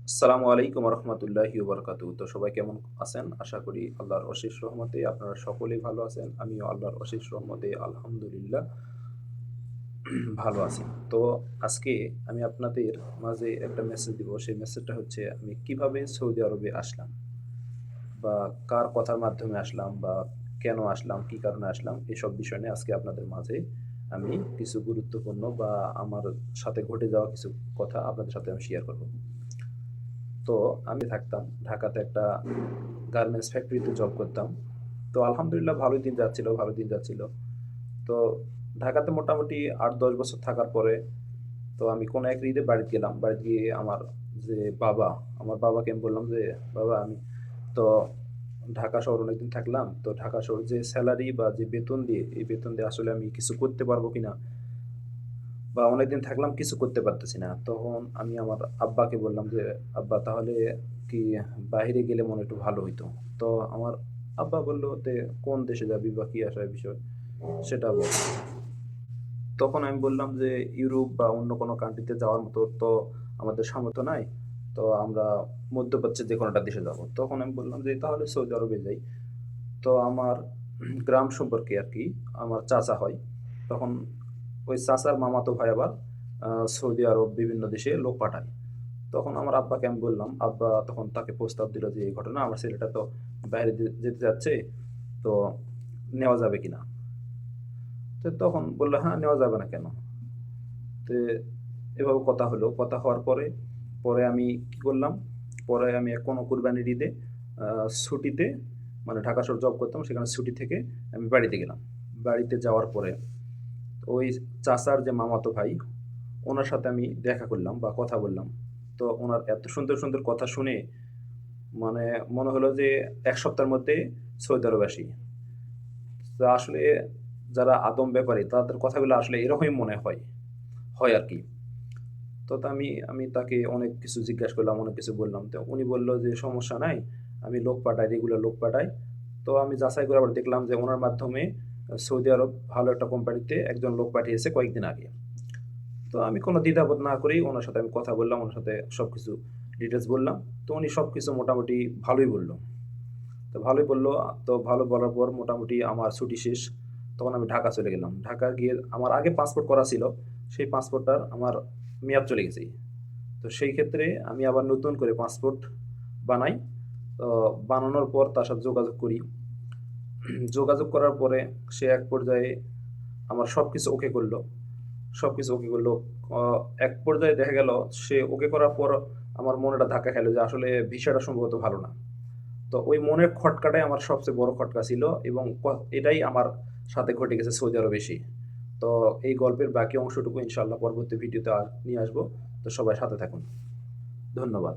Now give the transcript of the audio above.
আসসালামু আলাইকুম রহমতুল্লাহি ওবরকাতু। তো সবাই কেমন আছেন? আশা করি আল্লাহর অশেষ রহমতে আপনারা সকলেই ভালো আছেন। আমিও আল্লাহর অশেষ রহমতে আলহামদুলিল্লাহ ভালো আছি। তো আজকে আমি আপনাদের মাঝে একটা মেসেজ দিব। সেই মেসেজটা হচ্ছে আমি কিভাবে সৌদি আরবে আসলাম বা কার কথার মাধ্যমে আসলাম বা কেন আসলাম, কি কারণে আসলাম এসব বিষয় নিয়ে আজকে আপনাদের মাঝে আমি কিছু গুরুত্বপূর্ণ বা আমার সাথে ঘটে যাওয়া কিছু কথা আপনাদের সাথে আমি শেয়ার করব। তো আমি থাকতাম ঢাকাতে একটা গার্মেন্টস ফ্যাক্টরিতে জব করতাম। তো আলহামদুলিল্লাহ ভালোই দিন যাচ্ছিল, ভালো দিন যাচ্ছিল। তো ঢাকাতে মোটামুটি ৮-১০ বছর থাকার পরে তো আমি কোনো এক ঈদে বাড়িতে গেলাম। বাড়িতে গিয়ে আমার যে বাবা, আমার বাবাকে আমি বললাম যে, "বাবা আমি তো ঢাকা শহর অনেকদিন থাকলাম। তো ঢাকা শহর যে সেলারি বা যে বেতন দিয়ে, এই বেতন দিয়ে আসলে আমি কিছু করতে পারবো কিনা? বা অনেকদিন থাকলাম কিছু করতে পারতেছি না।" তখন আমি আমার আব্বাকে বললাম যে, "আব্বা তাহলে কি বাহিরে গেলে মনে হয় একটু ভালো হইতো।" তো আমার আব্বা বলল যে, "কোন দেশে যাবি বা কি আসার বিষয় সেটা বল।" তখন আমি বললাম যে, "ইউরোপ বা অন্য কোনো কান্ট্রিতে যাওয়ার মতো তো আমাদের সামর্থ্য নাই। তো আমরা মধ্যপ্রাচ্যের যেকোনো একটা দেশে যাবো।" তখন আমি বললাম যে, "তাহলে সৌদি আরবে যাই।" তো আমার গ্রাম সম্পর্কে আরকি আমার চাচা হয়। তখন ওই চাচার মামাতো ভাই আবার আ সৌদি আরব বিভিন্ন দেশে লোক পাঠায়। তখন আমার আব্বাকে আমি বললাম, আব্বা তখন তাকে প্রস্তাব দিল যে, "এই ঘটনা আমার ছেলেটা তো বাইরে যেতে চাচ্ছে, তো নেওয়া যাবে কিনা?" তো তখন বলল, "হ্যাঁ, নেওয়া যাবে না কেন?" তো এভাবে কথা হলো। কথা হওয়ার পরে, পরে আমি কি করলাম? পরে আমি কোনো কুরবানির ঈদে আ ছুটিতে মানে ঢাকা শহরে জব করতাম। সেখানে ছুটি থেকে আমি বাড়িতে গেলাম। বাড়িতে যাওয়ার পরে ওই চাচার যে মামাতো ভাই, উনার সাথে আমি দেখা করলাম বা কথা বললাম। তো উনার এত সুন্দর, সুন্দর কথা শুনে মানে মনে হলো যে ১ সপ্তাহের মধ্যে সৌদি আরবে আসি। তো আসলে যারা আদম ব্যাপারী তাদের কথাগুলো আসলে এরকমই মনে হয়, হয় আরকি। তো আমি তাকে অনেক কিছু জিজ্ঞাসা করলাম, অনেক কিছু বললাম। তো উনি বলল যে, "সমস্যা নাই। আমি লোক পাঠাই, রেগুলার লোক পাঠাই।" তো আমি যাচাই করে আবার দেখলাম যে উনার মাধ্যমে সৌদি আরব ভালো একটা কোম্পানিতে একজন লোক পাঠিয়েছে কয়েকদিন আগে। তো আমি কোনো দ্বিধাবোধ না করেই উনার সাথে আমি কথা বললাম, উনার সাথে সবকিছু ডিটেইলস বললাম। তো উনি সবকিছু মোটামুটি ভালোই বলল। তো ভালোই বলল। তো ভালো বলার পর মোটামুটি আমার ছুটি শেষ। তখন আমি ঢাকা চলে গেলাম। ঢাকা গিয়ে আমার আগে পাসপোর্ট করা ছিল। সেই পাসপোর্টটার আমার মেয়াদ চলে গেছে। তো সেই ক্ষেত্রে আমি আবার নতুন করে পাসপোর্ট বানাই। তো বানানোর পর তার সাথে যোগাযোগ করি। যোগাযোগ করার পরে সে এক পর্যায়ে আমার সবকিছু ওকে করল। সবকিছু ওকে করল। অ এক পর্যায়ে দেখা গেল সে ওকে করার পর আমার মনেটা ধাক্কা খাইল যে আসলে ভিসাটা সম্ভবত ভালো না। তো ওই মনের খটকাটাই আমার সবচেয়ে বড় খটকা ছিল এবং এটাই আমার সাথে ঘটে গেছে সৌদি আরবে এসে। তো এই গল্পের বাকি অংশটুকু ইনশাআল্লাহ পরবর্তী ভিডিওতে নিয়ে আসবো। তো সবাই সাথে থাকুন। ধন্যবাদ।